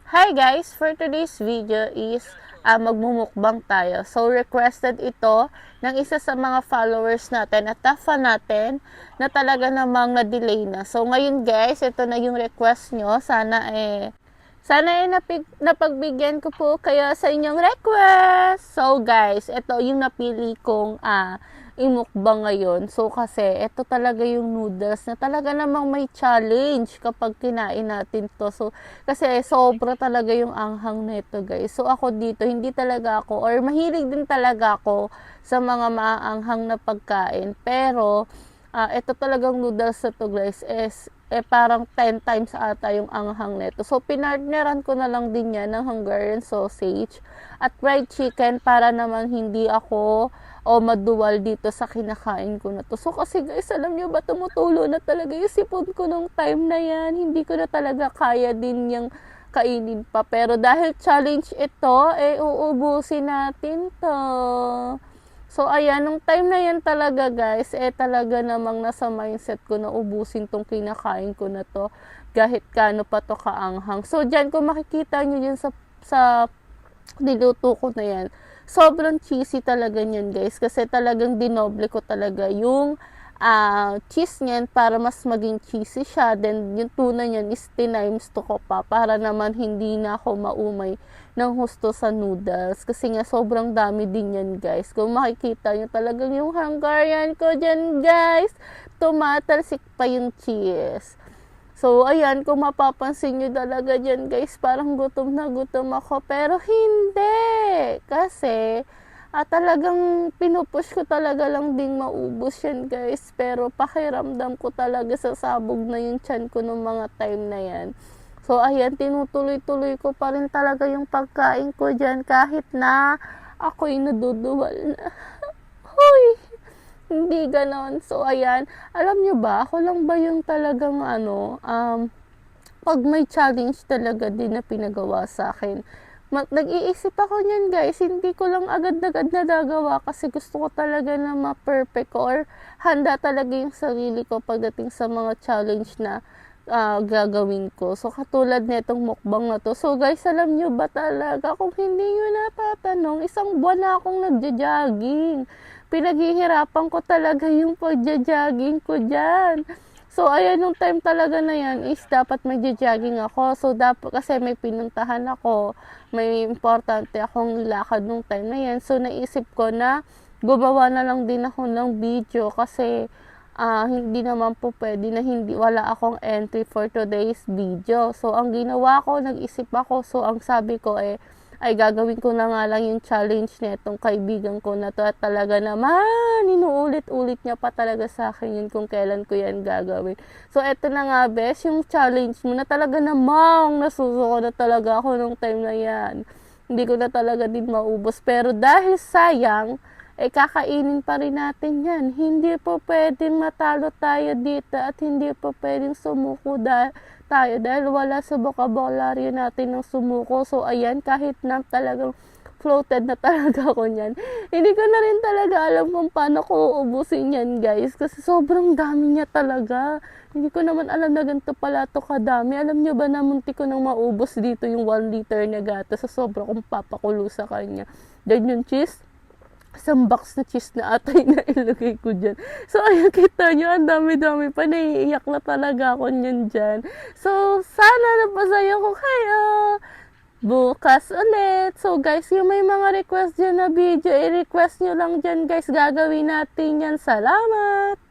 Hi guys! For today's video is magmumukbang tayo. So requested ito ng isa sa mga followers natin at fan natin na talaga namang na-delay na. So ngayon guys, ito na yung request nyo. Sana napagbigyan ko po kayo sa inyong request. So guys, ito yung napili kong imukbang ngayon. So kasi ito talaga yung noodles na talaga namang may challenge kapag kinain natin to. So kasi sobra talaga yung anghang nito guys. So ako dito, hindi talaga ako or mahilig din talaga ako sa mga maaanghang na pagkain. Pero ito talagang noodles na to guys is parang 10 times ata yung anghang nito. So, pinartneran ko na lang din yan ng Hungarian sausage at fried chicken para naman hindi ako maduwal dito sa kinakain ko na to. So, kasi guys, alam nyo ba, tumutulo na talaga yung sipon ko nung time na yan. Hindi ko na talaga kaya din yung kainin pa. Pero dahil challenge ito, uubusin natin to. So, ayan, nung time na yan talaga guys, talaga namang nasa mindset ko na ubusin tong kinakain ko na to, kahit kano pa to kaanghang. So, dyan kung makikita nyo dyan sa niluto ko na yan, sobrang cheesy talaga yan guys, kasi talagang dinoble ko talaga yung cheese niyan para mas maging cheesy siya. Then, yung tuna niyan is tinimes to ko pa para naman hindi na ako maumay ng husto sa noodles. Kasi nga, sobrang dami din yan, guys. Kung makikita nyo talagang yung Hungarian ko dyan, guys, tumatalsik pa yung cheese. So, ayan, kung mapapansin nyo talaga dyan, guys, parang gutom na gutom ako. Pero, hindi. Kasi, talagang pinupush ko talaga lang ding maubos yan guys, pero pakiramdam ko talaga sa sabog na yung tiyan ko nung mga time na yan. So ayan, tinutuloy-tuloy ko pa rin talaga yung pagkain ko dyan kahit na ako'y naduduwal na. Hoy! Hindi ganon. So ayan, alam nyo ba, ako lang ba yung talagang pag may challenge talaga din na pinagawa sa akin, nag-iisip ako niyan guys, hindi ko lang agad-agad nagagawa kasi gusto ko talaga na ma-perfect ko or handa talaga yung sarili ko pagdating sa mga challenge na gagawin ko. So, katulad nitong mukbang na to. So, guys, alam nyo ba talaga, kung hindi nyo natatanong, isang buwan na akong nagja-jogging. Pinaghihirapan ko talaga yung pagja-jogging ko dyan. So, ayan, nung time talaga na yan is dapat magja-jogging ako. So, dapat, kasi may pinuntahan ako, may importante akong lakad nung time na yan. So, naisip ko na gumawa na lang din ako ng video kasi hindi naman po pwede na wala akong entry for today's video. So, ang ginawa ko, nag-isip ako. So, ang sabi ko ay gagawin ko na nga lang yung challenge netong kaibigan ko na to at talaga naman inuulit-ulit niya pa talaga sa akin yun kung kailan ko yan gagawin. So eto na nga bes, yung challenge mo na talaga namang nasusuko na talaga ako nung time na yan. Hindi ko na talaga din maubos, pero dahil sayang kakainin pa rin natin yan. Hindi po pwedeng matalo tayo dito at hindi po pwedeng sumuko tayo dahil wala sa vocabulary natin ng sumuko. So, ayan, kahit na talagang floated na talaga ako niyan, hindi ko na rin talaga alam kung paano ko uubusin yan, guys. Kasi sobrang dami niya talaga. Hindi ko naman alam na ganito pala to kadami. Alam nyo ba na munti ko nang maubos dito yung 1 liter na gatas sa sobra kong papakulo sa kanya. Then yung cheese, isang box na cheese na atay na ilagay ko dyan. So, ayun, kita nyo, ang dami-dami pa. Naiiyak na talaga ako nyan dyan. So, sana napasaya ko kayo. Bukas ulit. So, guys, yung may mga request dyan na video, i-request nyo lang dyan, guys. Gagawin natin yan. Salamat!